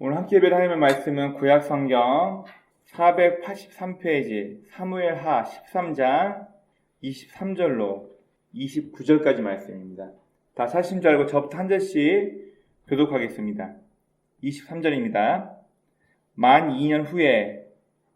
오늘 함께 예배를 하나님의 말씀은 구약 성경 483페이지 사무엘하 13장 23절로 29절까지 말씀입니다. 다 찾으신 줄 알고 저부터 한 절씩 교독하겠습니다. 23절입니다. 만 2년 후에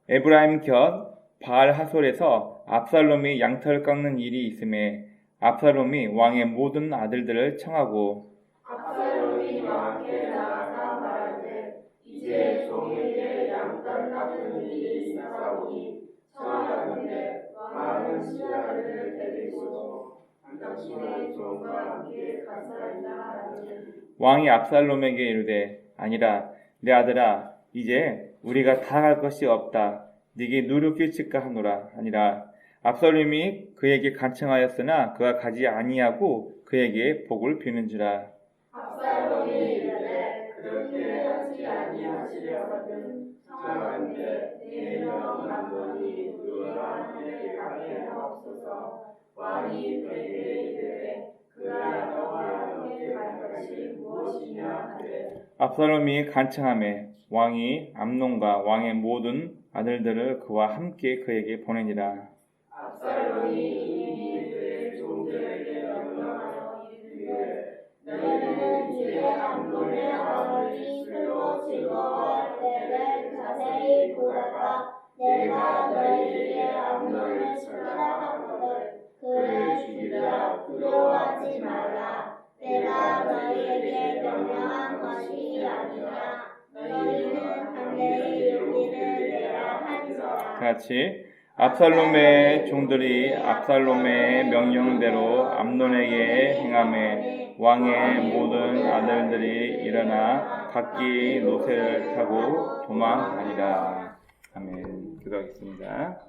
에브라임 곁 바알 하솔에서 압살롬이 양털을 깎는 일이 있음에 압살롬이 왕의 모든 아들들을 청하고 압살롬이 왕께 나아가 말하되 이제 종에게 양털 깎는 일이 있사오니 청하건대 왕은 신하들을 데리고 당신의 종과 함께 가사이다 하니 왕이 압살롬에게 이르되 아니라 내 아들아 이제 우리가 다 갈 것이 없다. 네게 누를 끼칠까 하노라. 아니라 압살롬이 그에게 간청하였으나 그가 가지 아니하고 그에게 복을 비는지라. 압살롬이 이르되 그렇게 하지 아니하시려거든 청하건대 내 명 암논이 그와 함께 가게 하옵소서. 왕이 그에게 이르되 그가 너와 함께 갈 것이 무엇이냐 하되 압살롬이 간청하매 왕이 암논과 왕의 모든 아들들을 그와 함께 그에게 보내니라. 압살롬이 이미 그의 종들에게 명령하여 이르되 너희는 이제 암논의 아버지 술로 즐거워할 때를 자세히 보다가 내가 너희에게 암논을 처단하거든 그를 죽이라 두려워하지 말라. 내가 너희에게 명령한 것이 아니냐. 너희는 함께 용기를 내라 하니라. 같이 압살롬의 종들이 압살롬의 명령대로 암논에게 행하매 왕의 모든 아들들이 일어나 각기 노새를 타고 도망하니라. 아멘. 기도하겠습니다.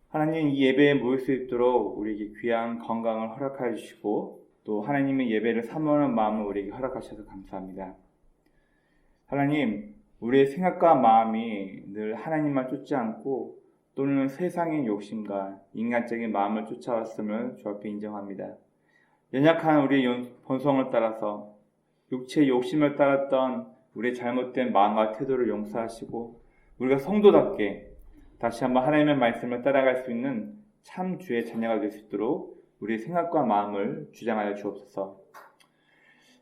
하나님, 이 예배에 모일 수 있도록 우리에게 귀한 건강을 허락하여 주시고 또 하나님의 예배를 사모하는 마음을 우리에게 허락하셔서 감사합니다. 하나님, 우리의 생각과 마음이 늘 하나님만 쫓지 않고 또는 세상의 욕심과 인간적인 마음을 쫓아왔음을 주 앞에 인정합니다. 연약한 우리의 본성을 따라서 육체의 욕심을 따랐던 우리의 잘못된 마음과 태도를 용서하시고 우리가 성도답게 다시 한번 하나님의 말씀을 따라갈 수 있는 참 주의 자녀가 될 수 있도록 우리의 생각과 마음을 주장하여 주옵소서.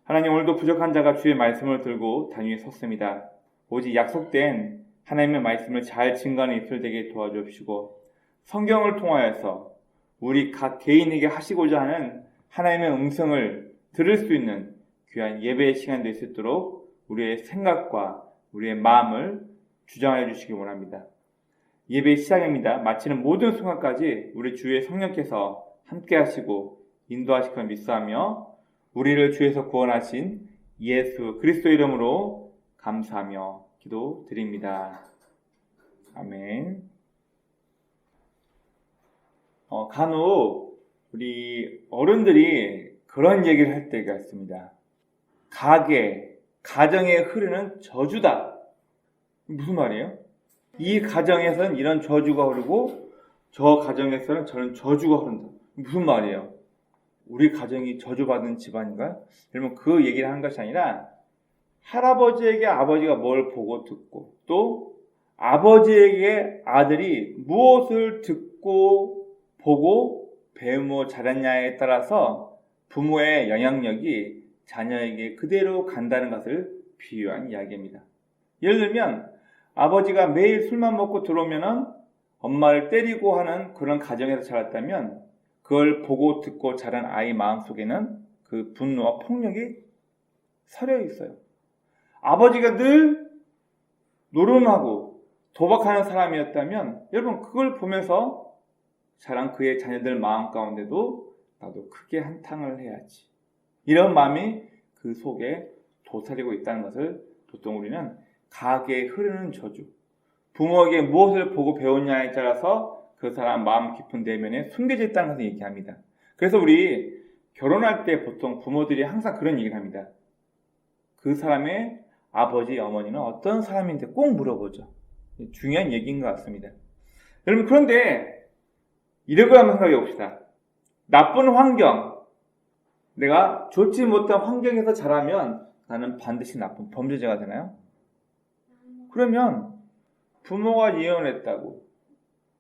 하나님, 오늘도 부족한 자가 주의 말씀을 들고 단위에 섰습니다. 오직 약속된 하나님의 말씀을 잘 증거하는 입술 되게 도와주옵시고 성경을 통하여서 우리 각 개인에게 하시고자 하는 하나님의 음성을 들을 수 있는 귀한 예배의 시간 될 수 있도록 우리의 생각과 우리의 마음을 주장하여 주시기 원합니다. 예배의 시작입니다. 마치는 모든 순간까지 우리 주의 성령께서 함께 하시고 인도하실 것 믿사하며 우리를 주에서 구원하신 예수 그리스도 이름으로 감사하며 기도드립니다. 아멘. 간혹 우리 어른들이 그런 얘기를 할 때가 있습니다. 가정에 흐르는 저주다. 무슨 말이에요? 이 가정에서는 이런 저주가 흐르고 저 가정에서는 저런 저주가 흐른다. 무슨 말이에요? 우리 가정이 저주받은 집안인가요? 여러분, 그 얘기를 하는 것이 아니라 할아버지에게 아버지가 뭘 보고 듣고 또 아버지에게 아들이 무엇을 듣고 보고 배우며 자랐냐에 따라서 부모의 영향력이 자녀에게 그대로 간다는 것을 비유한 이야기입니다. 예를 들면 아버지가 매일 술만 먹고 들어오면 엄마를 때리고 하는 그런 가정에서 자랐다면 그걸 보고 듣고 자란 아이 마음속에는 그 분노와 폭력이 서려 있어요. 아버지가 늘 노름하고 도박하는 사람이었다면 여러분 그걸 보면서 자란 그의 자녀들 마음 가운데도 나도 크게 한탕을 해야지. 이런 마음이 그 속에 도사리고 있다는 것을 보통 우리는 가게에 흐르는 저주, 부모에게 무엇을 보고 배웠냐에 따라서 그 사람 마음 깊은 내면에 숨겨져 있다는 것을 얘기합니다. 그래서 우리 결혼할 때 보통 부모들이 항상 그런 얘기를 합니다. 그 사람의 아버지, 어머니는 어떤 사람인지 꼭 물어보죠. 중요한 얘기인 것 같습니다. 여러분, 그런데 이런 걸 한번 생각해 봅시다. 나쁜 환경, 내가 좋지 못한 환경에서 자라면 나는 반드시 나쁜 범죄자가 되나요? 그러면 부모가 이혼했다고,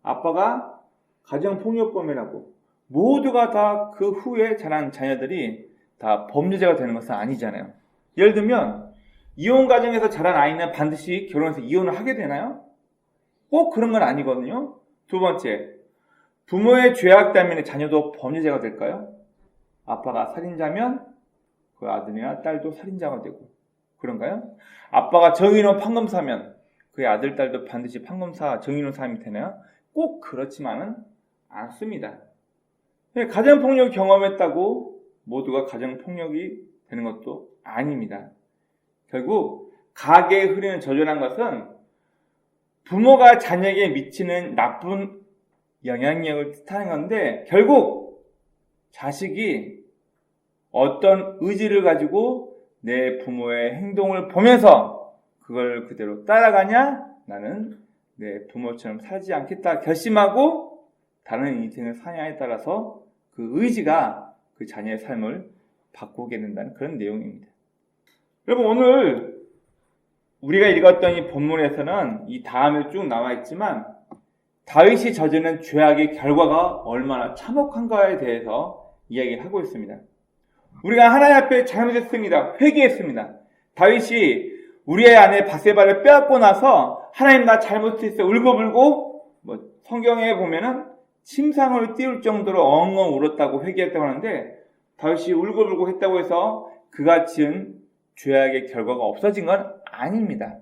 아빠가 가정폭력범이라고, 모두가 다 그 후에 자란 자녀들이 다 범죄자가 되는 것은 아니잖아요. 예를 들면 이혼 가정에서 자란 아이는 반드시 결혼해서 이혼을 하게 되나요? 꼭 그런 건 아니거든요. 두 번째, 부모의 죄악 때문에 자녀도 범죄자가 될까요? 아빠가 살인자면 그 아들이나 딸도 살인자가 되고 그런가요? 아빠가 정의로운 판검사면 그의 아들, 딸도 반드시 판검사, 정의로운 사람이 되나요? 꼭 그렇지만은 않습니다. 가정폭력 경험했다고 모두가 가정폭력이 되는 것도 아닙니다. 결국 가계에 흐르는 저주라는 것은 부모가 자녀에게 미치는 나쁜 영향력을 뜻하는 건데, 결국 자식이 어떤 의지를 가지고 내 부모의 행동을 보면서 그걸 그대로 따라가냐, 나는 내 부모처럼 살지 않겠다 결심하고 다른 인생을 사냐에 따라서 그 의지가 그 자녀의 삶을 바꾸게 된다는 그런 내용입니다. 여러분, 오늘 우리가 읽었던 이 본문에서는 이 다음에 쭉 나와 있지만 다윗이 저지른 죄악의 결과가 얼마나 참혹한가에 대해서 이야기를 하고 있습니다. 우리가 하나님 앞에 잘못했습니다. 회개했습니다. 다윗이 우리의 아내 바세바를 빼앗고 나서 하나님 나 잘못했어요. 울고불고, 성경에 보면은 침상을 띄울 정도로 엉엉 울었다고 회개했다고 하는데, 다윗이 울고불고 했다고 해서 그가 지은 죄악의 결과가 없어진 건 아닙니다.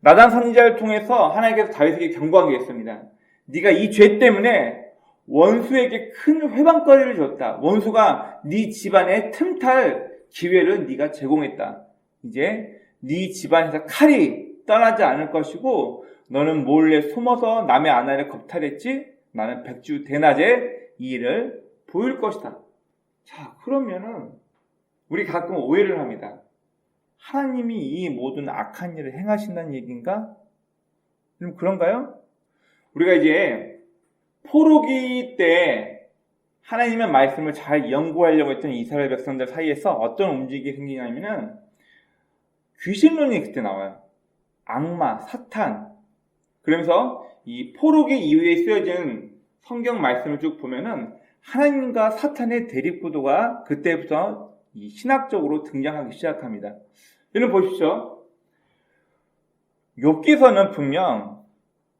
나단 선지자를 통해서 하나님께서 다윗에게 경고한 게 있습니다. 네가 이 죄 때문에 원수에게 큰 회방거리를 줬다. 원수가 네 집안에 틈탈 기회를 네가 제공했다. 이제 네 집안에서 칼이 떠나지 않을 것이고 너는 몰래 숨어서 남의 아내를 겁탈했지? 나는 백주 대낮에 이 일을 보일 것이다. 자, 그러면은 우리 가끔 오해를 합니다. 하나님이 이 모든 악한 일을 행하신다는 얘기인가? 그럼 그런가요? 우리가 이제 포로기 때 하나님의 말씀을 잘 연구하려고 했던 이스라엘 백성들 사이에서 어떤 움직임이 생기냐면은 귀신론이 그때 나와요. 악마, 사탄. 그러면서 이 포로기 이후에 쓰여진 성경 말씀을 쭉 보면은 하나님과 사탄의 대립구도가 그때부터 이 신학적으로 등장하기 시작합니다. 여러분 보십시오. 욥기서는 분명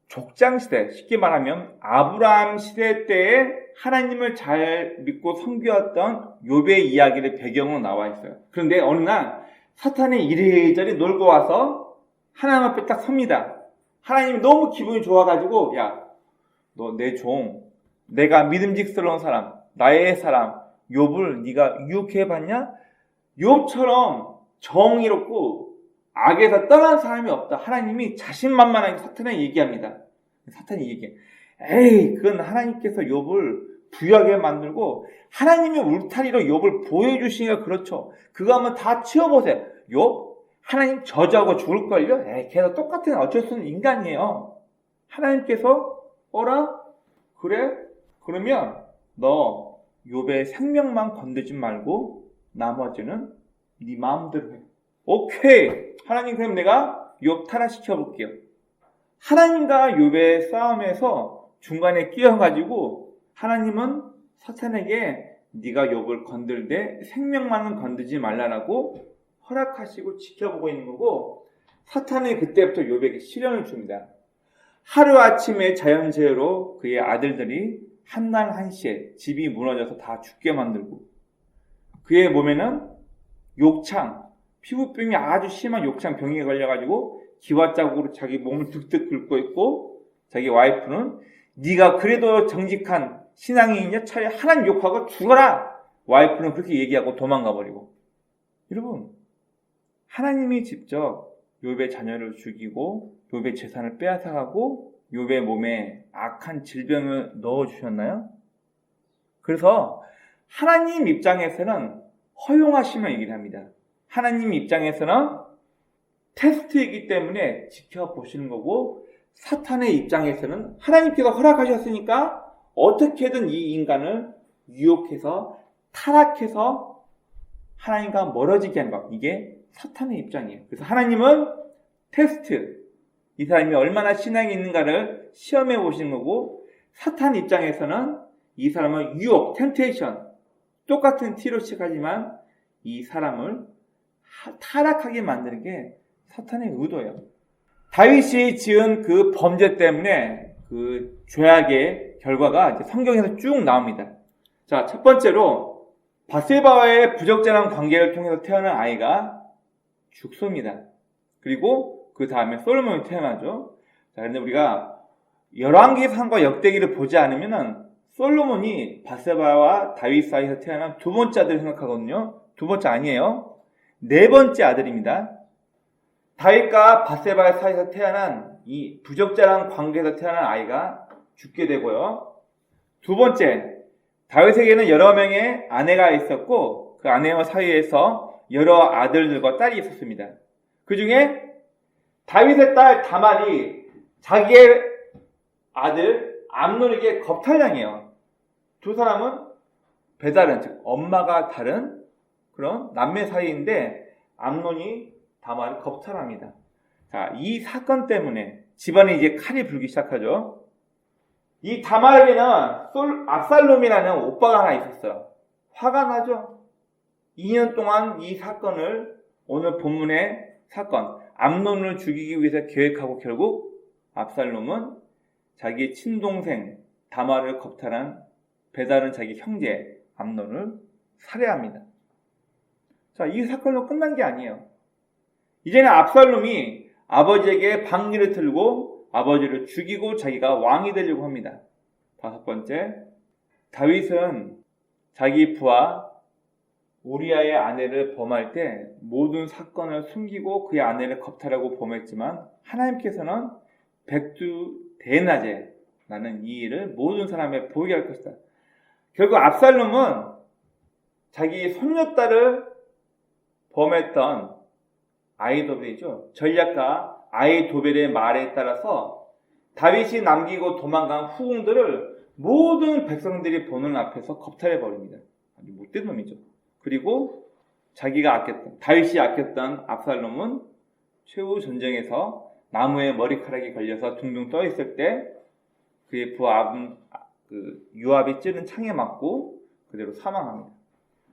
족장시대, 쉽게 말하면 아브라함 시대 때에 하나님을 잘 믿고 섬겨왔던 욥의 이야기를 배경으로 나와 있어요. 그런데 어느 날 사탄이 이리저리 놀고 와서 하나님 앞에 딱 섭니다. 하나님이 너무 기분이 좋아가지고, 야, 너 내 종, 내가 믿음직스러운 사람, 나의 사람 욥을 네가 유혹해봤냐? 욥처럼 정의롭고 악에서 떠난 사람이 없다. 하나님이 자신만만하게 사탄에게 얘기합니다. 사탄이 얘기해. 에이, 그건 하나님께서 욥을 부유하게 만들고 하나님의 울타리로 욥을 보호해주시니까 그렇죠. 그거 한번 다 치워보세요. 욥, 하나님 저주하고 죽을걸요? 에이, 걔도 똑같은 어쩔 수 없는 인간이에요. 하나님께서 어라? 그래? 그러면 너 욥의 생명만 건드지 말고 나머지는 네 마음대로 해. 오케이. 하나님, 그럼 내가 욥 타락시켜 볼게요. 하나님과 욥의 싸움에서 중간에 끼어가지고 하나님은 사탄에게 네가 욥을 건들되 생명만은 건드지 말라라고 허락하시고 지켜보고 있는 거고, 사탄이 그때부터 욥에게 시련을 줍니다. 하루아침에 자연재해로 그의 아들들이 한날 한시에 집이 무너져서 다 죽게 만들고, 그의 몸에는 욕창, 피부병이 아주 심한 욕창 병에 걸려가지고 기와자국으로 자기 몸을 득득 긁고 있고, 자기 와이프는 네가 그래도 정직한 신앙인이냐? 차라리 하나님 욕하고 죽어라! 와이프는 그렇게 얘기하고 도망가 버리고. 여러분, 하나님이 직접 욥의 자녀를 죽이고 욥의 재산을 빼앗아가고 욥의 몸에 악한 질병을 넣어주셨나요? 그래서 하나님 입장에서는 허용하시면 얘기를 합니다. 하나님 입장에서는 테스트이기 때문에 지켜보시는 거고, 사탄의 입장에서는 하나님께서 허락하셨으니까 어떻게든 이 인간을 유혹해서 타락해서 하나님과 멀어지게 하는 것. 이게 사탄의 입장이에요. 그래서 하나님은 테스트, 이 사람이 얼마나 신앙이 있는가를 시험해 보시는 거고, 사탄 입장에서는 이 사람은 유혹, 템테이션, 똑같은 T로 시작하지만 이 사람을 타락하게 만드는 게 사탄의 의도예요. 다윗이 지은 그 범죄 때문에 그 죄악의 결과가 이제 성경에서 쭉 나옵니다. 자, 첫 번째로 바세바와의 부적절한 관계를 통해서 태어난 아이가 죽소입니다. 그리고 그 다음에 솔로몬이 태어나죠. 자, 그런데 우리가 열왕기상과 역대기를 보지 않으면은 솔로몬이 바세바와 다윗 사이에서 태어난 두 번째 아들을 생각하거든요. 두 번째 아니에요. 네 번째 아들입니다. 다윗과 바세바 사이에서 태어난 이 부적절한 관계에서 태어난 아이가 죽게 되고요. 두 번째, 다윗에게는 여러 명의 아내가 있었고 그 아내와 사이에서 여러 아들들과 딸이 있었습니다. 그 중에 다윗의 딸 다말이 자기의 아들 암논에게 겁탈당해요. 두 사람은 배다른, 즉 엄마가 다른 그런 남매 사이인데 암논이 다말을 겁탈합니다. 자, 이 사건 때문에 집안에 이제 칼이 불기 시작하죠. 이 다말에게는 압살롬이라는 오빠가 하나 있었어요. 화가 나죠. 2년 동안 이 사건을, 오늘 본문의 사건, 암논을 죽이기 위해서 계획하고 결국 압살롬은 자기 친동생 다말을 겁탈한 배다른 자기 형제 암논을 살해합니다. 자, 이 사건으로 끝난 게 아니에요. 이제는 압살롬이 아버지에게 방귀를 틀고 아버지를 죽이고 자기가 왕이 되려고 합니다. 다섯 번째, 다윗은 자기 부하 우리아의 아내를 범할 때 모든 사건을 숨기고 그의 아내를 겁탈하고 범했지만 하나님께서는 백두대낮에 나는 이 일을 모든 사람에 보이게 할 것이다. 결국 압살롬은 자기 손녀딸을 범했던 아히도벨이죠. 전략가 아히도벨의 말에 따라서 다윗이 남기고 도망간 후궁들을 모든 백성들이 보는 앞에서 겁탈해 버립니다. 아주 못된 놈이죠. 그리고 다윗이 아꼈던 압살롬은 최후 전쟁에서 나무에 머리카락이 걸려서 둥둥 떠 있을 때 그의 부하 요압이 찌른 창에 맞고 그대로 사망합니다.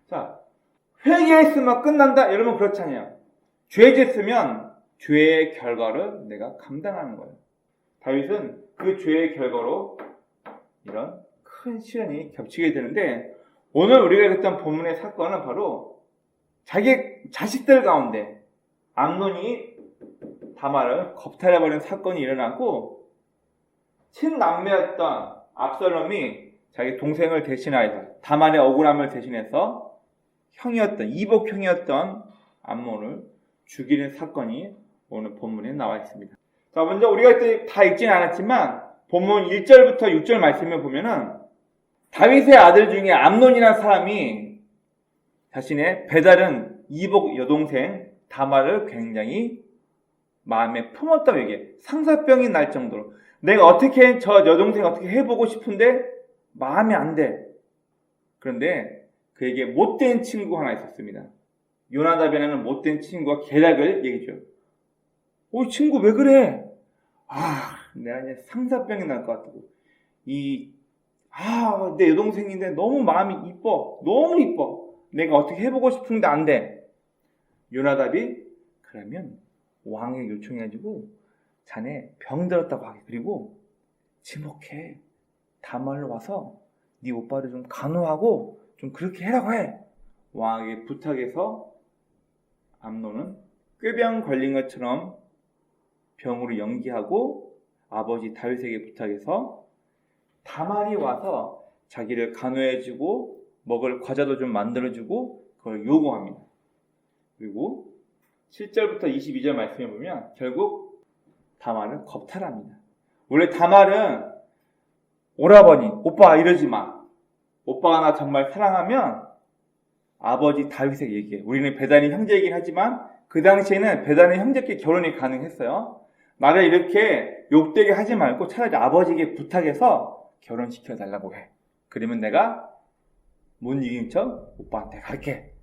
자, 회개했으면 끝난다? 여러분 그렇잖아요. 죄 짓으면 죄의 결과를 내가 감당하는 거예요. 다윗은 그 죄의 결과로 이런 큰 시련이 겹치게 되는데, 오늘 우리가 읽었던 본문의 사건은 바로 자기 자식들 가운데 암논이 다말을 겁탈해버린 사건이 일어나고, 친남매였던 압살롬이 자기 동생을 대신하여서 다말의 억울함을 대신해서 이복형이었던 암논을 죽이는 사건이 오늘 본문에 나와 있습니다. 자, 먼저 우리가 다 읽지는 않았지만 본문 1절부터 6절 말씀을 보면은 다윗의 아들 중에 암논이라는 사람이 자신의 배다른 이복 여동생 다말을 굉장히 마음에 품었다고 얘기해. 상사병이 날 정도로 내가 저 여동생 어떻게 해보고 싶은데 마음에 안 돼. 그런데 그에게 못된 친구 하나 있었습니다. 요나답이라는 못된 친구가 계략을 얘기죠. 친구 왜 그래? 내가 이제 상사병이 날 것 같다고. 내 여동생인데 너무 마음이 이뻐. 너무 이뻐. 내가 어떻게 해보고 싶은데 안 돼. 요나답이 그러면 왕에게 요청해가지고 자네 병들었다고 하게. 그리고 지목해. 다말로 와서 네 오빠를 좀 간호하고 좀 그렇게 해라고 해. 왕에게 부탁해서 암논은 꾀병 걸린 것처럼 병으로 연기하고 아버지 다윗에게 부탁해서 다말이 와서 자기를 간호해주고 먹을 과자도 좀 만들어주고 그걸 요구합니다. 그리고 7절부터 22절 말씀해 보면 결국 다말은 겁탈합니다. 원래 다말은 오라버니, 오빠 이러지 마. 오빠가 나 정말 사랑하면 아버지 다윗에게 얘기해. 우리는 배단이 형제이긴 하지만 그 당시에는 배단의 형제끼리 결혼이 가능했어요. 나를 이렇게 욕되게 하지 말고 차라리 아버지에게 부탁해서 결혼시켜달라고 해. 그러면 내가 못 이긴 척 오빠한테 갈게.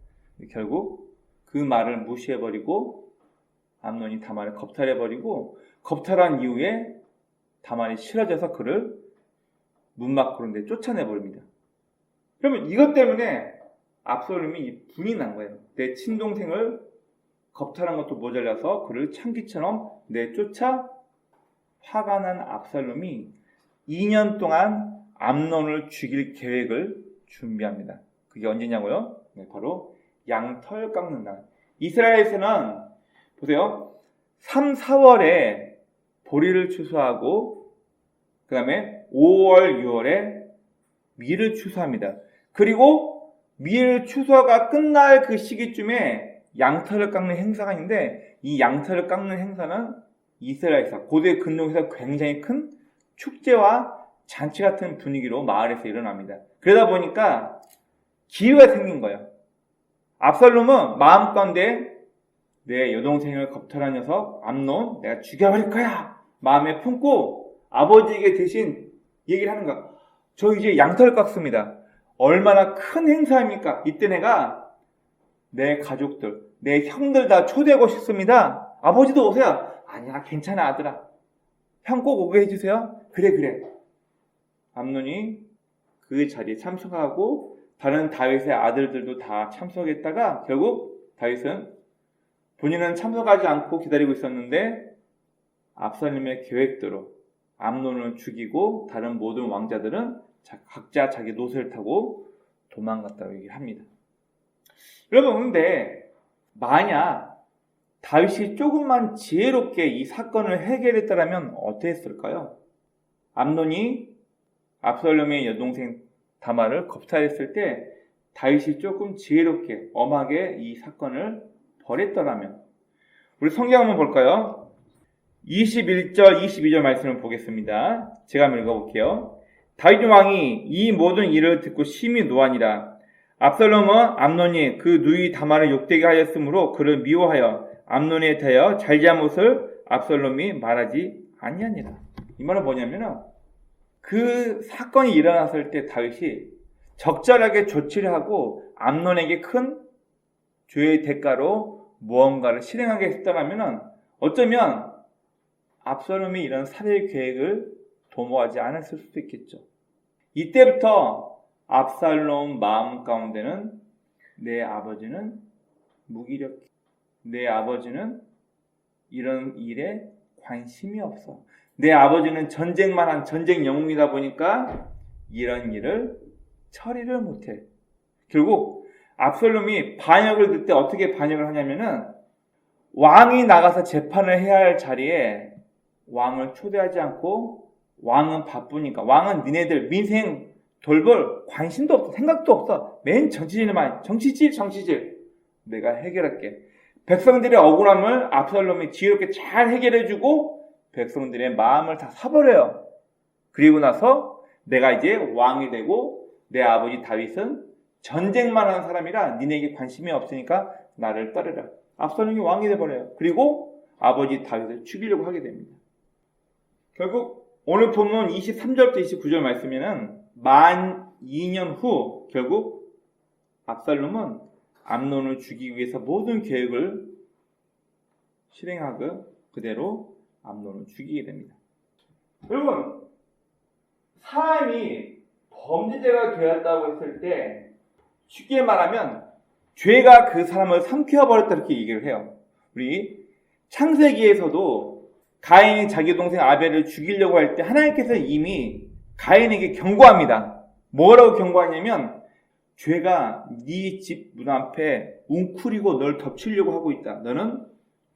결국 그 말을 무시해버리고 암논이 다말을 겁탈해버리고 겁탈한 이후에 다말이 싫어져서 그를 문 밖으로 쫓아내버립니다. 그러면 이것 때문에 압살롬이 분이 난 거예요. 내 친동생을 겁탈한 것도 모자라서 그를 창기처럼 내쫓아 화가 난 압살롬이 2년 동안 암논을 죽일 계획을 준비합니다. 그게 언제냐고요? 바로 양털 깎는 날. 이스라엘에서는 보세요. 3, 4월에 보리를 추수하고 그 다음에 5월, 6월에 밀을 추수합니다. 그리고 밀 추수가 끝날 그 시기쯤에 양털을 깎는 행사가 있는데 이 양털을 깎는 행사는 이스라엘에서 고대 근동에서 굉장히 큰 축제와 잔치 같은 분위기로 마을에서 일어납니다. 그러다 보니까 기회가 생긴 거예요. 압살롬은 마음 가운데 내 여동생을 겁탈한 녀석 암논 내가 죽여버릴 거야 마음에 품고 아버지에게 대신 얘기를 하는 거야. 저 이제 양털을 깎습니다. 얼마나 큰 행사입니까? 이때 내가 내 가족들, 내 형들 다 초대하고 싶습니다. 아버지도 오세요. 아니야, 괜찮아 아들아. 형 꼭 오게 해주세요. 그래. 암논이 그 자리에 참석하고 다른 다윗의 아들들도 다 참석했다가 결국 다윗은 본인은 참석하지 않고 기다리고 있었는데 압살롬의 계획대로 암논을 죽이고 다른 모든 왕자들은 각자 자기 노새를 타고 도망갔다고 얘기를 합니다. 여러분, 근데 만약 다윗이 조금만 지혜롭게 이 사건을 해결했다면 어땠을까요? 암논이 압살롬의 여동생 다말을 겁탈했을 때 다윗이 조금 지혜롭게 엄하게 이 사건을 벌였더라면, 우리 성경 한번 볼까요? 21절 22절 말씀을 보겠습니다. 제가 한번 읽어볼게요. 다윗 왕이 이 모든 일을 듣고 심히 노하니라. 압살롬은 암논이 그 누이 다말을 욕되게 하였으므로 그를 미워하여 암논에 대하여 잘잘못을 압살롬이 말하지 아니하니라. 이 말은 뭐냐면은 그 사건이 일어났을 때 다윗이 적절하게 조치를 하고 암논에게 큰 죄의 대가로 무언가를 실행하게 했더라면 어쩌면 압살롬이 이런 살해 계획을 도모하지 않았을 수도 있겠죠. 이때부터 압살롬 마음 가운데는 내 아버지는 무기력해. 내 아버지는 이런 일에 관심이 없어. 내 아버지는 전쟁만 한 전쟁 영웅이다 보니까 이런 일을 처리를 못해. 결국 압살롬이 반역을 듣때 어떻게 반역을 하냐면은 왕이 나가서 재판을 해야 할 자리에 왕을 초대하지 않고 왕은 바쁘니까 왕은 니네들 민생 돌볼 관심도 없어. 생각도 없어. 맨 정치질만 정치질 내가 해결할게. 백성들의 억울함을 압살롬이 지혜롭게 잘 해결해주고 백성들의 마음을 다 사버려요. 그리고 나서 내가 이제 왕이 되고 내 아버지 다윗은 전쟁만 하는 사람이라 니네에게 관심이 없으니까 나를 따르라. 압살롬이 왕이 돼버려요. 그리고 아버지 다윗을 죽이려고 하게 됩니다. 결국 오늘 본문 23절부터 29절 말씀에는 만 2년 후 결국 압살롬은 암논을 죽이기 위해서 모든 계획을 실행하고 그대로 암논을 죽이게 됩니다. 여러분, 사람이 범죄자가 되었다고 했을 때 쉽게 말하면 죄가 그 사람을 삼켜버렸다 이렇게 얘기를 해요. 우리 창세기에서도 가인이 자기 동생 아벨을 죽이려고 할 때 하나님께서 이미 가인에게 경고합니다. 뭐라고 경고하냐면 죄가 네 집 문 앞에 웅크리고 널 덮치려고 하고 있다. 너는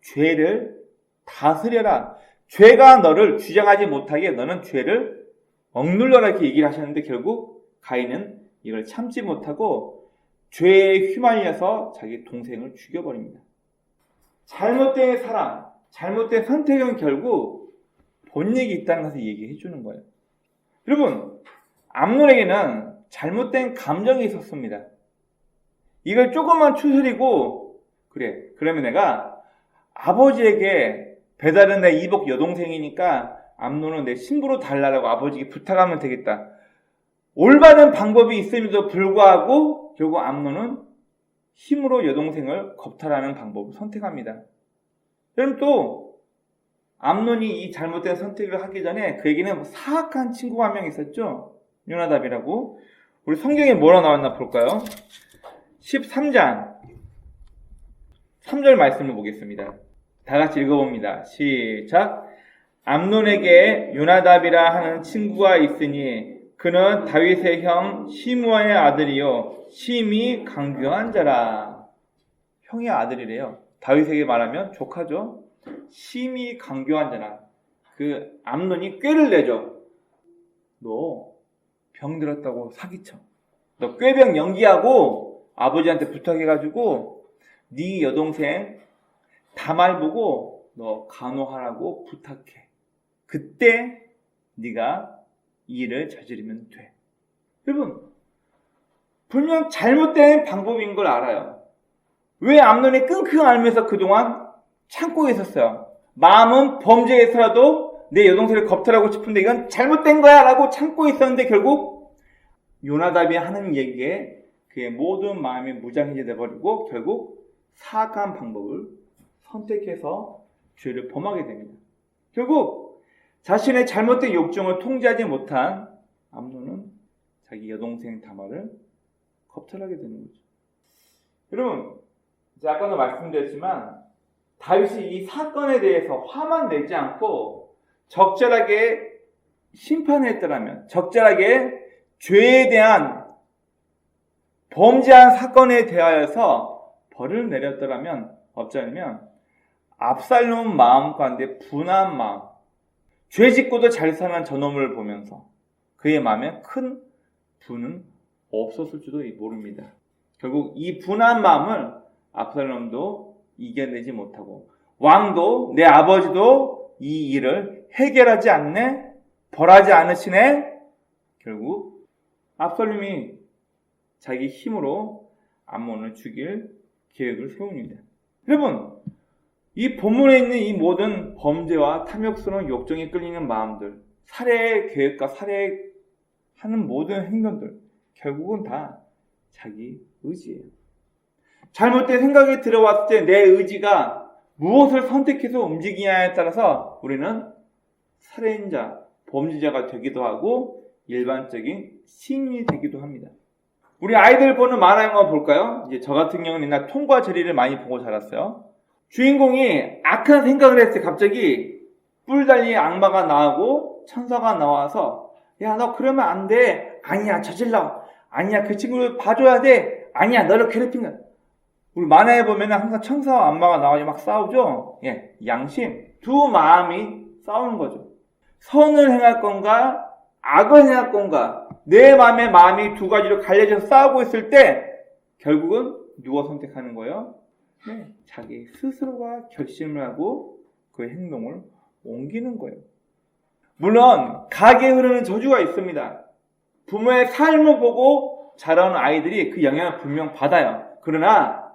죄를 다스려라. 죄가 너를 주장하지 못하게 너는 죄를 억눌러라 이렇게 얘기를 하셨는데 결국 가인은 이걸 참지 못하고 죄에 휘말려서 자기 동생을 죽여버립니다. 잘못된 사람, 잘못된 선택은 결국 본익이 있다는 것을 얘기해 주는 거예요. 여러분, 암논에게는 잘못된 감정이 있었습니다. 이걸 조금만 추스리고 그래, 그러면 내가 아버지에게 배달은 내 이복 여동생이니까 암논은 내 신부로 달라라고 아버지에게 부탁하면 되겠다. 올바른 방법이 있음에도 불구하고 결국 암논은 힘으로 여동생을 겁탈하는 방법을 선택합니다. 여러분 또 암논이 이 잘못된 선택을 하기 전에 그에게는 사악한 친구가 한 명 있었죠. 요나답이라고. 우리 성경에 뭐라 나왔나 볼까요? 13장 3절 말씀을 보겠습니다. 다 같이 읽어봅니다. 시작. 암논에게 요나답이라 하는 친구가 있으니 그는 다윗의 형 시므아의 아들이요 심히 강교한 자라. 형의 아들이래요. 다윗에게 말하면 조카죠. 심히 강교한 자라. 그 암논이 꾀를 내죠. 너 병들었다고 사기쳐. 너 꾀병 연기하고 아버지한테 부탁해가지고 네 여동생 다말 보고 너 간호하라고 부탁해. 그때 네가 이 일을 저지르면 돼. 여러분, 분명 잘못된 방법인 걸 알아요. 왜 암논이 끙끙 앓으면서 그동안 참고 있었어요? 마음은 범죄에서라도 내 여동생을 겁탈하고 싶은데 이건 잘못된 거야 라고 참고 있었는데 결국 요나답이 하는 얘기에 그의 모든 마음이 무장해제 돼버리고 결국 사악한 방법을 선택해서 죄를 범하게 됩니다. 결국 자신의 잘못된 욕정을 통제하지 못한 암논은 자기 여동생 다말을 겁탈하게 되는 거죠. 여러분, 아까도 말씀드렸지만 다윗이 이 사건에 대해서 화만 내지 않고 적절하게 심판했더라면, 적절하게 죄에 대한 범죄한 사건에 대하여서 벌을 내렸더라면 어쩌냐면 압살롬 마음 가운데 분한 마음, 죄 짓고도 잘 사는 저놈을 보면서 그의 마음에 큰 분은 없었을지도 모릅니다. 결국 이 분한 마음을 압살롬도 이겨내지 못하고 왕도 내 아버지도 이 일을 해결하지 않네, 벌하지 않으시네. 결국 압살롬이 자기 힘으로 암논을 죽일 계획을 세웁니다. 여러분, 이 본문에 있는 이 모든 범죄와 탐욕스러운 욕정에 끌리는 마음들, 살해의 계획과 살해하는 모든 행동들, 결국은 다 자기 의지예요. 잘못된 생각이 들어왔을 때 내 의지가 무엇을 선택해서 움직이냐에 따라서 우리는 살인자, 범죄자가 되기도 하고 일반적인 시민이 되기도 합니다. 우리 아이들 보는 만화 영화 볼까요? 이제 저 같은 경우는 옛날 톰과 제리를 많이 보고 자랐어요. 주인공이 악한 생각을 했을 때 갑자기 뿔 달린 악마가 나오고 천사가 나와서 야, 너 그러면 안 돼. 아니야, 저질러. 아니야, 그 친구를 봐줘야 돼. 아니야, 너를 괴롭힌 거야. 우리 만화에 보면 항상 천사와 악마가 나와서 막 싸우죠. 예, 양심. 두 마음이 싸우는 거죠. 선을 행할 건가, 악을 행할 건가. 내 마음이 두 가지로 갈려져서 싸우고 있을 때 결국은 누가 선택하는 거예요? 네, 자기 스스로가 결심을 하고 그 행동을 옮기는 거예요. 물론 가게 흐르는 저주가 있습니다. 부모의 삶을 보고 자라는 아이들이 그 영향을 분명 받아요. 그러나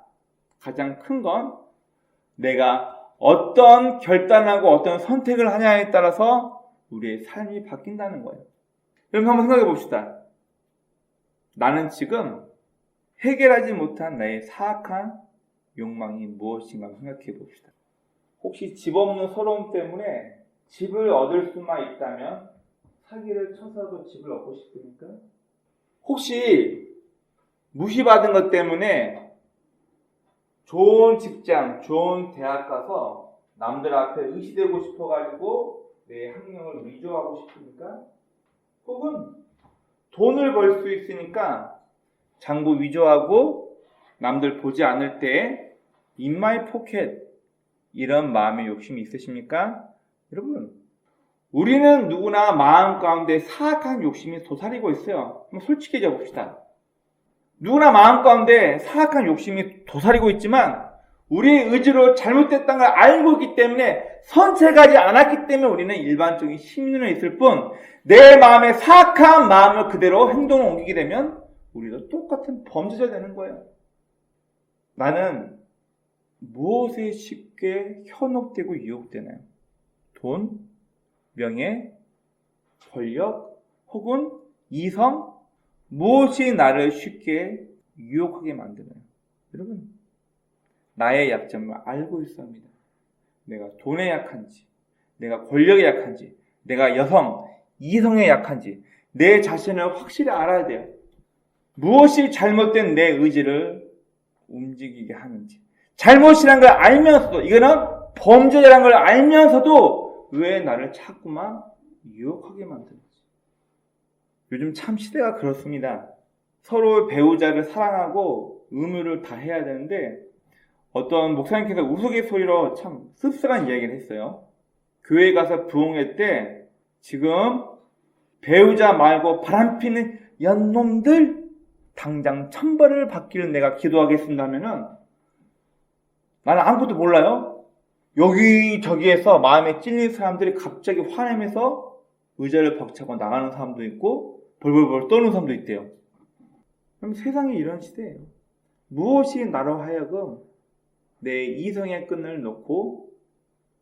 가장 큰 건 내가 어떤 결단하고 어떤 선택을 하냐에 따라서 우리의 삶이 바뀐다는 거예요. 여러분 한번 생각해 봅시다. 나는 지금 해결하지 못한 나의 사악한 욕망이 무엇인가 생각해 봅시다. 혹시 집 없는 서러움 때문에 집을 얻을 수만 있다면 사기를 쳐서도 집을 얻고 싶습니까? 혹시 무시받은 것 때문에 좋은 직장, 좋은 대학 가서 남들 앞에 의시되고 싶어가지고 내 학력을 위조하고 싶습니까? 혹은 돈을 벌 수 있으니까 장부 위조하고 남들 보지 않을 때 in my pocket 이런 마음의 욕심이 있으십니까? 여러분, 우리는 누구나 마음 가운데 사악한 욕심이 도사리고 있어요. 한번 솔직해져 봅시다. 누구나 마음 가운데 사악한 욕심이 도사리고 있지만 우리의 의지로 잘못됐다는 걸 알고 있기 때문에 선택하지 않았기 때문에 우리는 일반적인 심리는 있을 뿐 내 마음의 사악한 마음을 그대로 행동을 옮기게 되면 우리도 똑같은 범죄자 되는 거예요. 나는 무엇에 쉽게 현혹되고 유혹되나요? 돈, 명예, 권력, 혹은 이성? 무엇이 나를 쉽게 유혹하게 만드나요? 여러분, 나의 약점을 알고 있어야 합니다. 내가 돈에 약한지, 내가 권력에 약한지, 내가 여성, 이성에 약한지 내 자신을 확실히 알아야 돼요. 무엇이 잘못된 내 의지를 움직이게 하는지. 잘못이란 걸 알면서도, 이거는 범죄라는 걸 알면서도 왜 나를 자꾸만 유혹하게 만드는지. 요즘 참 시대가 그렇습니다. 서로 배우자를 사랑하고 의무를 다 해야 되는데 어떤 목사님께서 우스갯소리로 참 씁쓸한 이야기를 했어요. 교회 가서 부흥회 때 지금 배우자 말고 바람피는 연놈들 당장 천벌을 받기를 내가 기도하겠습니다 하면은 나는 아무것도 몰라요. 여기저기에서 마음에 찔린 사람들이 갑자기 화내면서 의자를 벅차고 나가는 사람도 있고 벌벌벌 떠는 사람도 있대요. 그럼 세상이 이런 시대예요. 무엇이 나로 하여금 내 이성의 끈을 놓고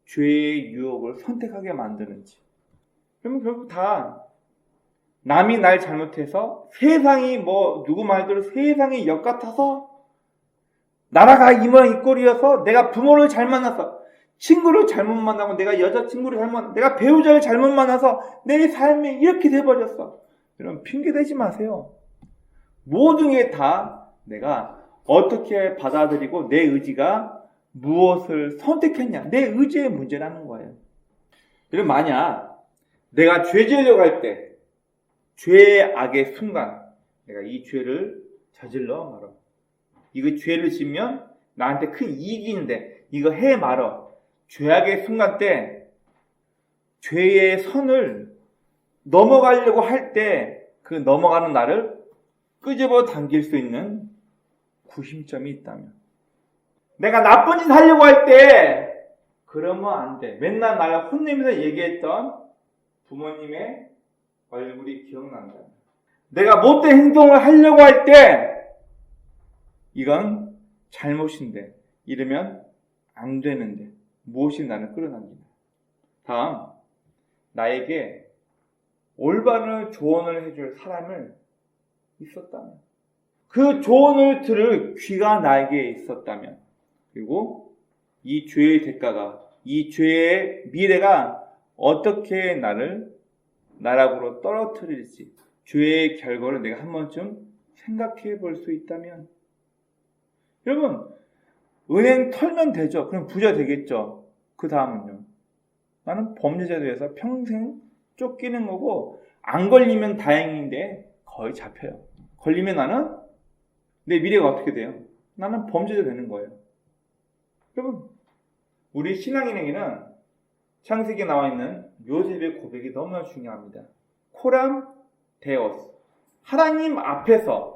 죄의 유혹을 선택하게 만드는지. 그러면 결국 다 남이 날 잘못해서 세상이 누구 말대로 세상이 역 같아서 나라가 이 모양 이 꼴이어서 내가 부모를 잘 만나서 친구를 잘못 만나고 내가 여자친구를 내가 배우자를 잘못 만나서 내 삶이 이렇게 돼버렸어. 여러분 핑계대지 마세요. 모든 게 다 내가 어떻게 받아들이고 내 의지가 무엇을 선택했냐. 내 의지의 문제라는 거예요. 여러분 만약 내가 죄 지으려고 할 때 죄의 악의 순간 내가 이 죄를 저질러 말어. 이거 죄를 지으면 나한테 큰 이익이 있는데 이거 해 말어. 죄악의 순간 때 죄의 선을 넘어가려고 할 때 그 넘어가는 나를 끄집어 당길 수 있는 구심점이 있다면 내가 나쁜 짓 하려고 할 때 그러면 안 돼. 맨날 나를 혼내면서 얘기했던 부모님의 얼굴이 기억난다. 내가 못된 행동을 하려고 할 때 이건 잘못인데 이러면 안 되는데 무엇이 나를 끌어당기냐. 다음, 나에게 올바른 조언을 해줄 사람을 있었다면 그 조언을 들을 귀가 나에게 있었다면 그리고 이 죄의 대가가 이 죄의 미래가 어떻게 나를 나락으로 떨어뜨릴지 죄의 결과를 내가 한 번쯤 생각해 볼 수 있다면 여러분 은행 털면 되죠. 그럼 부자 되겠죠. 그 다음은요. 나는 범죄자 돼서 평생 쫓기는 거고 안 걸리면 다행인데 거의 잡혀요. 걸리면 나는 내 미래가 어떻게 돼요? 나는 범죄자 되는 거예요. 여러분 우리 신앙인에게는 창세기에 나와 있는 요셉의 고백이 너무나 중요합니다. 코람 데오스. 하나님 앞에서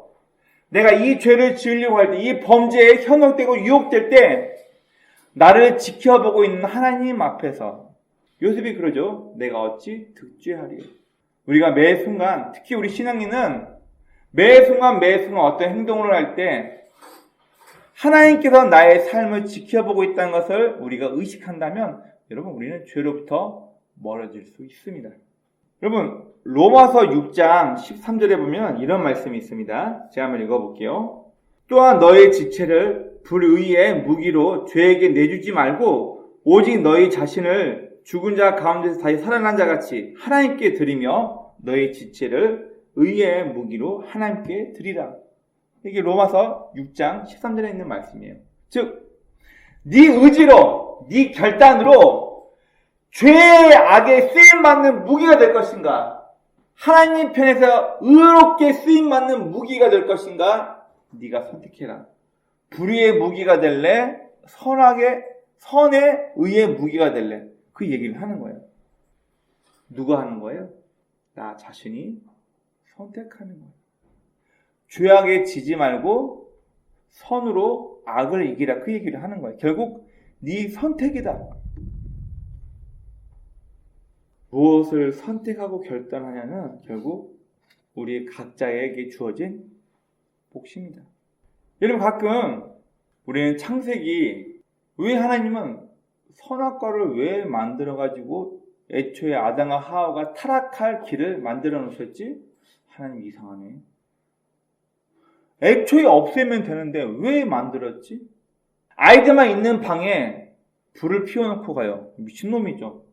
내가 이 죄를 지으려고 할 때, 이 범죄에 현혹되고 유혹될 때 나를 지켜보고 있는 하나님 앞에서 요셉이 그러죠. 내가 어찌 득죄하리요. 우리가 매 순간, 특히 우리 신앙인은 매 순간 어떤 행동을 할 때 하나님께서 나의 삶을 지켜보고 있다는 것을 우리가 의식한다면 여러분 우리는 죄로부터 멀어질 수 있습니다. 여러분 로마서 6장 13절에 보면 이런 말씀이 있습니다. 제가 한번 읽어볼게요. 또한 너의 지체를 불의의 무기로 죄에게 내주지 말고 오직 너희 자신을 죽은 자 가운데서 다시 살아난 자같이 하나님께 드리며 너희 지체를 의의 무기로 하나님께 드리라. 이게 로마서 6장 13절에 있는 말씀이에요. 즉 네 의지로 네 결단으로 죄의 악에 쓰임받는 무기가 될 것인가 하나님 편에서 의롭게 쓰임받는 무기가 될 것인가 네가 선택해라. 불의의 무기가 될래 선의 의의 무기가 될래. 그 얘기를 하는 거예요. 누가 하는 거예요? 나 자신이 선택하는 거예요. 죄악에 지지 말고 선으로 악을 이기라. 그 얘기를 하는 거예요. 결국 네 선택이다. 무엇을 선택하고 결단하냐는 결국 우리 각자에게 주어진 몫입니다. 여러분 가끔 우리는 창세기 왜 하나님은 선악과를 왜 만들어가지고 애초에 아담과 하와가 타락할 길을 만들어 놓으셨지? 하나님 이상하네. 애초에 없애면 되는데 왜 만들었지? 아이들만 있는 방에 불을 피워놓고 가요. 미친놈이죠.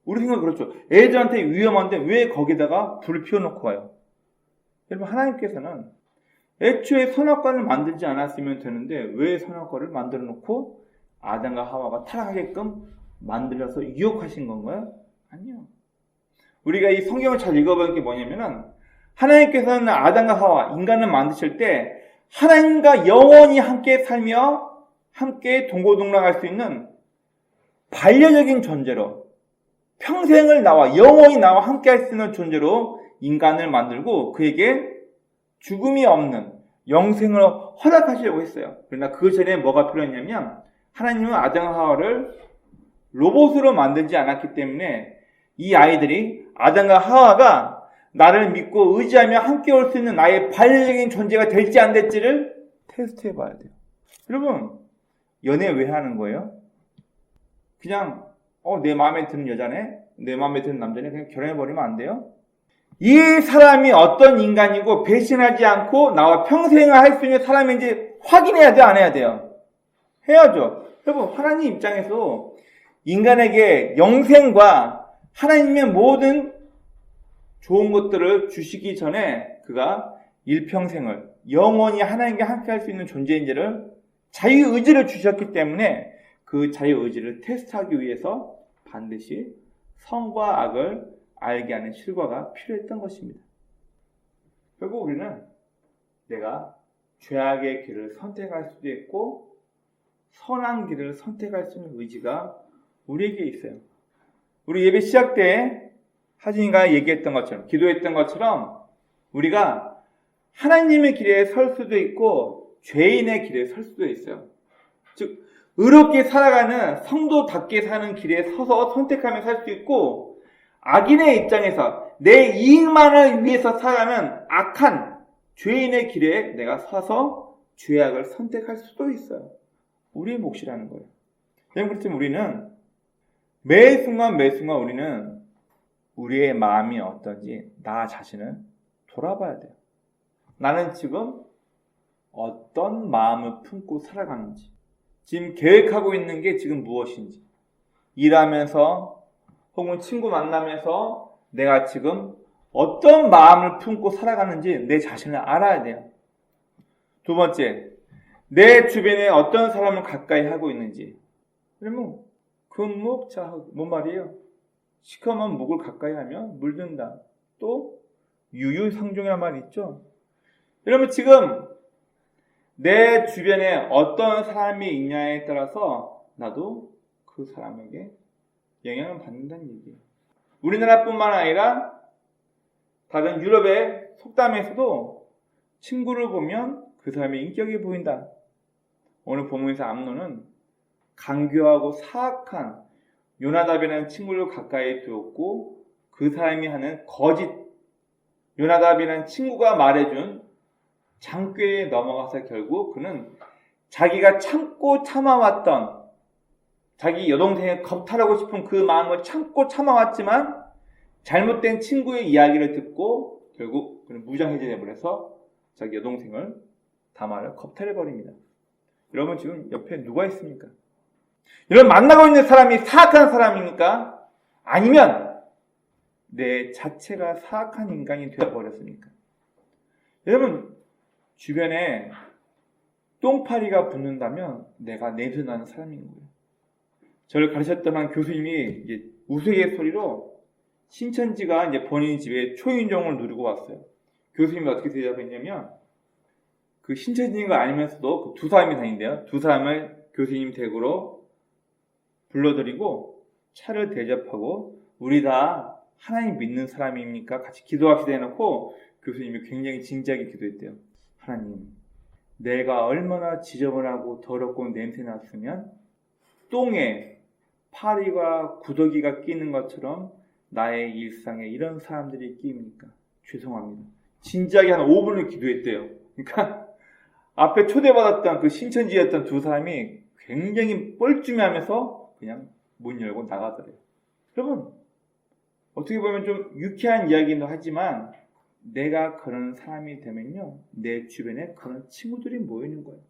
우리 생각 그렇죠. 애들한테 위험한데 왜 거기다가 불을 피워놓고 가요? 여러분, 하나님께서는 애초에 선악과를 만들지 않았으면 되는데 왜 선악과를 만들어 놓고 아담과 하와가 타락하게끔 만들어서 유혹하신 건가요? 아니요. 우리가 이 성경을 잘 읽어보는 게 뭐냐면은 하나님께서는 아담과 하와, 인간을 만드실 때 하나님과 영원히 함께 살며 함께 동고동락할 수 있는 반려적인 존재로, 평생을 영원히 나와 함께 할 수 있는 존재로 인간을 만들고 그에게 죽음이 없는 영생을 허락하시려고 했어요. 그러나 그 전에 뭐가 필요했냐면 하나님은 아담과 하와를 로봇으로 만들지 않았기 때문에 이 아이들이, 아담과 하와가 나를 믿고 의지하며 함께 올 수 있는 나의 반려적인 존재가 될지 안 될지를 테스트해 봐야 돼요. 여러분, 연애 왜 하는 거예요? 그냥 내 마음에 드는 여자네, 내 마음에 드는 남자네, 그냥 결혼해버리면 안 돼요? 이 사람이 어떤 인간이고 배신하지 않고 나와 평생을 할 수 있는 사람인지 확인해야 돼요, 안 해야 돼요? 해야죠. 여러분, 하나님 입장에서 인간에게 영생과 하나님의 모든 좋은 것들을 주시기 전에 그가 일평생을 영원히 하나님과 함께 할 수 있는 존재인지를 자유의지를 주셨기 때문에 그 자유의지를 테스트하기 위해서 반드시 선과 악을 알게 하는 실과가 필요했던 것입니다. 결국 우리는 내가 죄악의 길을 선택할 수도 있고 선한 길을 선택할 수 있는 의지가 우리에게 있어요. 우리 예배 시작 때 하진이가 얘기했던 것처럼, 기도했던 것처럼 우리가 하나님의 길에 설 수도 있고 죄인의 길에 설 수도 있어요. 즉 의롭게 살아가는 성도답게 사는 길에 서서 선택하며 살 수 있고, 악인의 입장에서 내 이익만을 위해서 살아가는 악한 죄인의 길에 내가 서서 죄악을 선택할 수도 있어요. 우리의 몫이라는 거예요. 그렇지만 우리는 매 순간 우리는 우리의 마음이 어떤지 나 자신을 돌아봐야 돼요. 나는 지금 어떤 마음을 품고 살아가는지, 지금 계획하고 있는 게 지금 무엇인지, 일하면서 혹은 친구 만나면서 내가 지금 어떤 마음을 품고 살아가는지 내 자신을 알아야 돼요. 두 번째, 내 주변에 어떤 사람을 가까이 하고 있는지. 그러면 금묵 자흑, 뭔 말이에요? 시커먼 묵을 가까이 하면 물든다. 또 유유상종이라는 말이 있죠. 여러분, 지금 내 주변에 어떤 사람이 있냐에 따라서 나도 그 사람에게 영향을 받는다는 얘기예요. 우리나라뿐만 아니라 다른 유럽의 속담에서도 친구를 보면 그 사람의 인격이 보인다. 오늘 본문에서 암논은 간교하고 사악한 요나답이라는 친구를 가까이 두었고 그 사람이 하는 거짓, 요나답이라는 친구가 말해준 장꾀에 넘어가서 결국 그는 자기가 참고 참아왔던, 자기 여동생을 겁탈하고 싶은 그 마음을 참고 참아왔지만 잘못된 친구의 이야기를 듣고 결국 그는 무장해제해버려서 자기 여동생을, 다말을 겁탈해버립니다. 여러분, 지금 옆에 누가 있습니까? 여러분, 만나고 있는 사람이 사악한 사람입니까? 아니면 내 자체가 사악한 인간이 되어버렸습니까? 여러분, 주변에 똥파리가 붙는다면 내가 냄새나는 사람인 거예요. 저를 가르쳤던 한 교수님이 이제 우스갯소리로 신천지가 이제 본인 집에 초인종을 누르고 왔어요. 교수님이 어떻게 대답했냐면, 그 신천지인 거 알면서도 그 두 사람이 다닌대요. 두 사람을 교수님 댁으로 불러들이고 차를 대접하고, 우리 다 하나님 믿는 사람입니까? 같이 기도합시다 해놓고 교수님이 굉장히 진지하게 기도했대요. 하나님, 내가 얼마나 지저분하고 더럽고 냄새났으면 똥에 파리와 구더기가 끼는 것처럼 나의 일상에 이런 사람들이 끼입니까? 죄송합니다. 진지하게 한 5분을 기도했대요. 그러니까 앞에 초대받았던 그 신천지였던 두 사람이 굉장히 뻘쭘해하면서 그냥 문 열고 나가더래요. 여러분, 어떻게 보면 좀 유쾌한 이야기는 하지만 내가 그런 사람이 되면요, 내 주변에 그런 친구들이 모이는 거예요.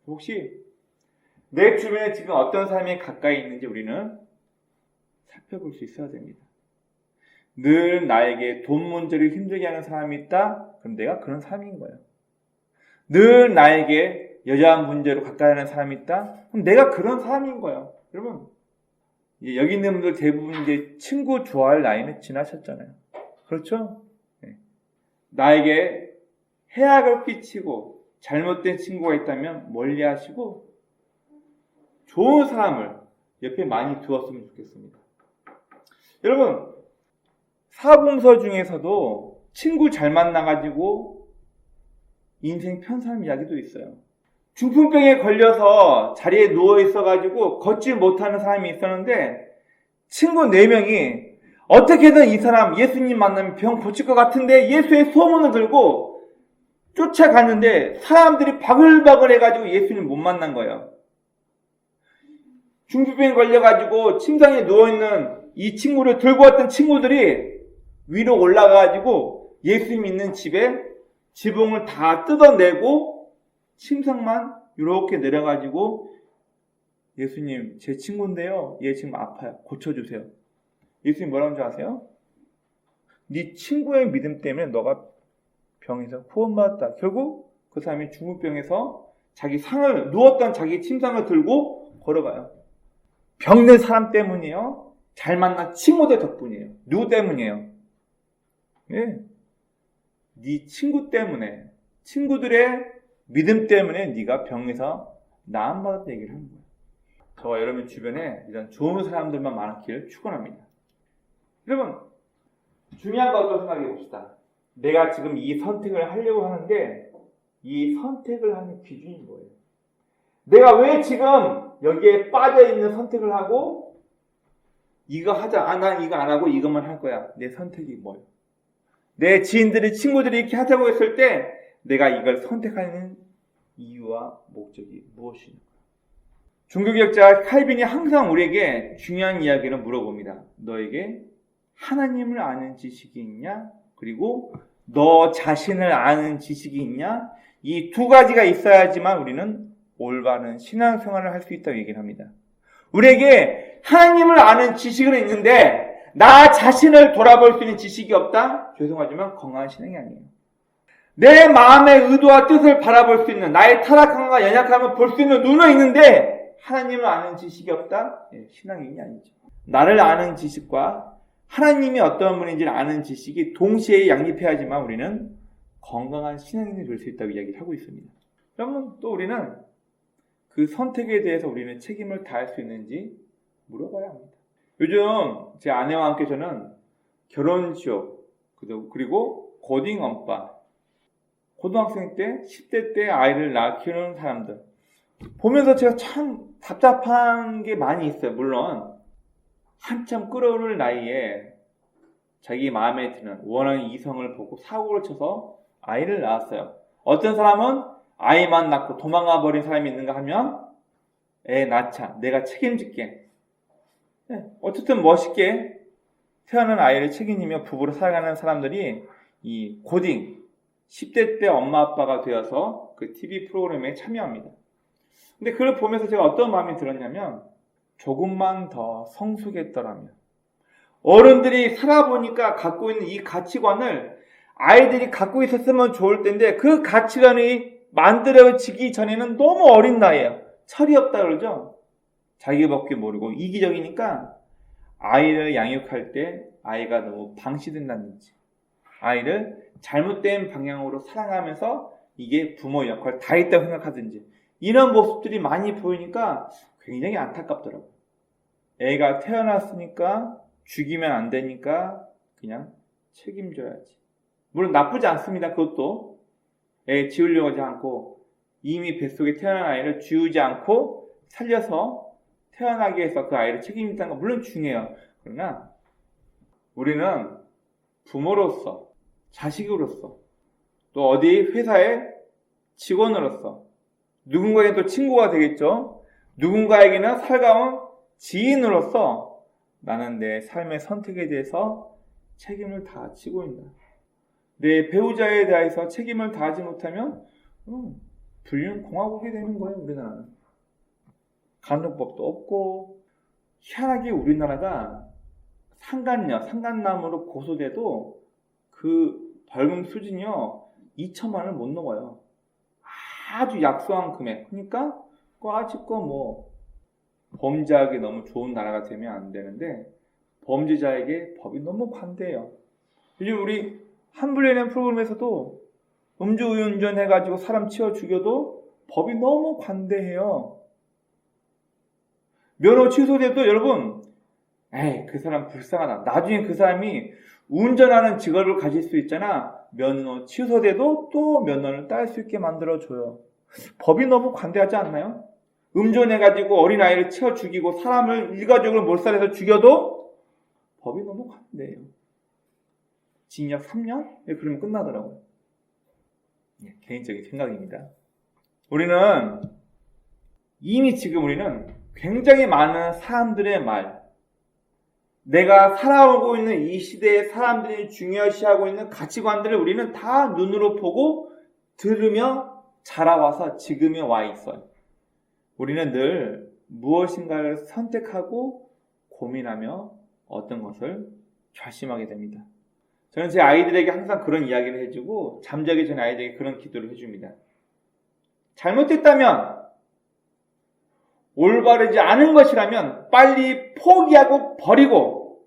혹시 내 주변에 지금 어떤 사람이 가까이 있는지 우리는 살펴볼 수 있어야 됩니다. 늘 나에게 돈 문제를 힘들게 하는 사람이 있다? 그럼 내가 그런 사람인 거예요. 늘 나에게 여자 문제로 가까이 하는 사람이 있다? 그럼 내가 그런 사람인 거예요. 여러분, 이제 여기 있는 분들 대부분 이제 친구 좋아할 나이는 지나셨잖아요. 그렇죠? 네. 나에게 해악을 끼치고 잘못된 친구가 있다면 멀리 하시고 좋은 사람을 옆에 많이 두었으면 좋겠습니다. 여러분, 사봉서 중에서도 친구 잘 만나가지고 인생 편 사람 이야기도 있어요. 중풍병에 걸려서 자리에 누워 있어가지고 걷지 못하는 사람이 있었는데 친구 4명이 어떻게든 이 사람 예수님 만나면 병 고칠 것 같은데 예수의 소문을 들고 쫓아갔는데 사람들이 바글바글 해가지고 예수님 못 만난 거예요. 중풍병에 걸려가지고 침상에 누워있는 이 친구를 들고 왔던 친구들이 위로 올라가가지고 예수님 있는 집에 지붕을 다 뜯어내고 침상만 이렇게 내려가지고 예수님 제 친구인데요, 얘 지금 아파요, 고쳐주세요. 예수님 뭐라는 줄 아세요? 네 친구의 믿음 때문에 너가 병에서 구원받았다. 결국 그 사람이 중풍병에서 자기 상을 누웠던 자기 침상을 들고 걸어가요. 병든 사람 때문이에요? 잘 만난 친구들 덕분이에요. 누구 때문이에요? 네. 네 친구 때문에, 친구들의 믿음 때문에 네가 병에서 나음 받았다 얘기를 하는 거예요. 저와 여러분 주변에 이런 좋은 사람들만 많기를 축원합니다. 여러분, 중요한 거 어떤 생각해 봅시다. 내가 지금 이 선택을 하려고 하는데 이 선택을 하는 기준이 뭐예요? 내가 왜 지금 여기에 빠져있는 선택을 하고 이거 하자, 난 이거 안 하고 이것만 할 거야. 내 선택이 뭐예요? 내 지인들이, 친구들이 이렇게 하자고 했을 때 내가 이걸 선택하는 이유와 목적이 무엇인가? 종교개혁자 칼빈이 항상 우리에게 중요한 이야기를 물어봅니다. 너에게 하나님을 아는 지식이 있냐? 그리고 너 자신을 아는 지식이 있냐? 이 두 가지가 있어야지만 우리는 올바른 신앙생활을 할 수 있다고 얘기를 합니다. 우리에게 하나님을 아는 지식은 있는데 나 자신을 돌아볼 수 있는 지식이 없다? 죄송하지만 건강한 신앙이 아니에요. 내 마음의 의도와 뜻을 바라볼 수 있는, 나의 타락함과 연약함을 볼 수 있는 눈은 있는데 하나님을 아는 지식이 없다? 신앙인이 아니죠. 나를 아는 지식과 하나님이 어떤 분인지를 아는 지식이 동시에 양립해야지만 우리는 건강한 신앙인이 될 수 있다고 이야기를 하고 있습니다. 그러면 또 우리는 그 선택에 대해서 우리는 책임을 다할 수 있는지 물어봐야 합니다. 요즘 제 아내와 함께 저는 결혼 지옥, 그리고 고딩 엄빠, 고등학생 때, 10대 때 아이를 낳아 키우는 사람들 보면서 제가 참 답답한 게 많이 있어요. 물론 한참 끌어오를 나이에 자기 마음에 드는 원하는 이성을 보고 사고를 쳐서 아이를 낳았어요. 어떤 사람은 아이만 낳고 도망가 버린 사람이 있는가 하면 애 낳자, 내가 책임질게. 어쨌든 멋있게 태어난 아이를 책임지며 부부로 살아가는 사람들이 이 고딩 10대 때 엄마 아빠가 되어서 그 TV 프로그램에 참여합니다. 근데 그걸 보면서 제가 어떤 마음이 들었냐면 조금만 더 성숙했더라면, 어른들이 살아보니까 갖고 있는 이 가치관을 아이들이 갖고 있었으면 좋을 텐데 그 가치관이 만들어지기 전에는 너무 어린 나이에요. 철이 없다 그러죠. 자기밖에 모르고 이기적이니까 아이를 양육할 때 아이가 너무 방치된다든지 아이를 잘못된 방향으로 사랑하면서 이게 부모 역할 다 있다고 생각하든지 이런 모습들이 많이 보이니까 굉장히 안타깝더라고요. 애가 태어났으니까 죽이면 안 되니까 그냥 책임져야지. 물론 나쁘지 않습니다. 그것도 애 지우려고 하지 않고 이미 뱃속에 태어난 아이를 지우지 않고 살려서 태어나게 해서 그 아이를 책임진다는 건 물론 중요해요. 그러나 우리는 부모로서, 자식으로서, 또 어디 회사의 직원으로서, 누군가에게 또 친구가 되겠죠. 누군가에게는 살가운 지인으로서 나는 내 삶의 선택에 대해서 책임을 다 지고 있다. 내 배우자에 대해서 책임을 다하지 못하면 불륜공화국이 되는 거예요. 우리나라는. 간호법도 없고, 희한하게 우리나라가 상간남으로 고소돼도 그 벌금 수준이요 2천만 원을 못 넘어요. 아주 약소한 금액. 그러니까 아직껏 뭐 범죄하기 너무 좋은 나라가 되면 안 되는데, 범죄자에게 법이 너무 관대해요. 요즘 우리 한불연의 프로그램에서도 음주운전 해가지고 사람 치워 죽여도 법이 너무 관대해요. 면허 취소돼도 여러분, 그 사람 불쌍하다. 나중에 그 사람이 운전하는 직업을 가질 수 있잖아. 면허 취소돼도 또 면허를 딸 수 있게 만들어줘요. 법이 너무 관대하지 않나요? 음주해가지고 어린아이를 치워 죽이고 사람을 일가족을 몰살해서 죽여도 법이 너무 관대해요. 징역 3년? 그러면 끝나더라고요. 개인적인 생각입니다. 우리는 이미 지금 우리는 굉장히 많은 사람들의 말, 내가 살아오고 있는 이 시대의 사람들이 중요시하고 있는 가치관들을 우리는 다 눈으로 보고 들으며 자라와서 지금에 와 있어요. 우리는 늘 무엇인가를 선택하고 고민하며 어떤 것을 결심하게 됩니다. 저는 제 아이들에게 항상 그런 이야기를 해주고 잠자기 전에 아이들에게 그런 기도를 해줍니다. 잘못했다면, 올바르지 않은 것이라면 빨리 포기하고 버리고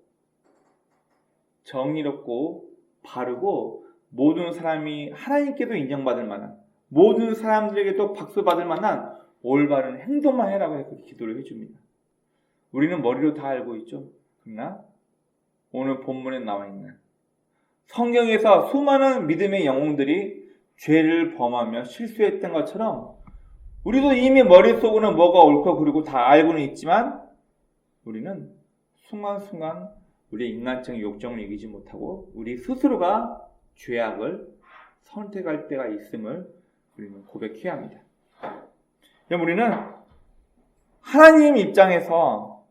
정의롭고 바르고 모든 사람이 하나님께도 인정받을 만한, 모든 사람들에게도 박수받을 만한 올바른 행동만 해라고 그렇게 기도를 해줍니다. 우리는 머리로 다 알고 있죠. 그러나 오늘 본문에 나와 있는 성경에서 수많은 믿음의 영웅들이 죄를 범하며 실수했던 것처럼 우리도 이미 머릿속으로는 뭐가 옳고 그르고 다 알고는 있지만 우리는 순간순간 우리의 인간적인 욕정을 이기지 못하고 우리 스스로가 죄악을 선택할 때가 있음을 우리는 고백해야 합니다. 우리는 하나님 입장에서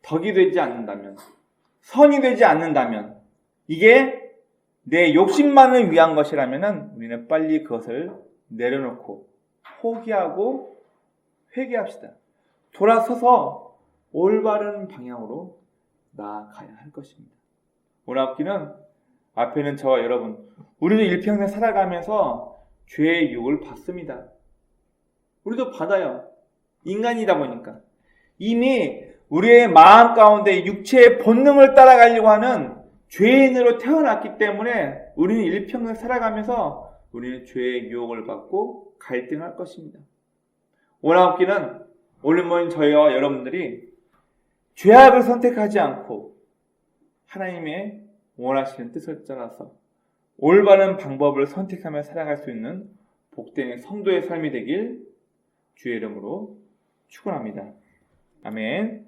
덕이 되지 않는다면, 선이 되지 않는다면, 이게 내 욕심만을 위한 것이라면 우리는 빨리 그것을 내려놓고 포기하고 회개합시다. 돌아서서 올바른 방향으로 나아가야 할 것입니다. 오늘 앞기는 앞에는 저와 여러분, 우리도 일평생 살아가면서 죄의 유혹을 받습니다. 우리도 받아요. 인간이다 보니까. 이미 우리의 마음 가운데 육체의 본능을 따라가려고 하는 죄인으로 태어났기 때문에 우리는 일평생 살아가면서 우리는 죄의 유혹을 받고 갈등할 것입니다. 오늘 앞기는 오늘 모인 저희와 여러분들이 죄악을 선택하지 않고 하나님의 원하시는 뜻을 따라서 올바른 방법을 선택하며 살아갈 수 있는 복된 성도의 삶이 되길 주의 이름으로 축원합니다. 아멘.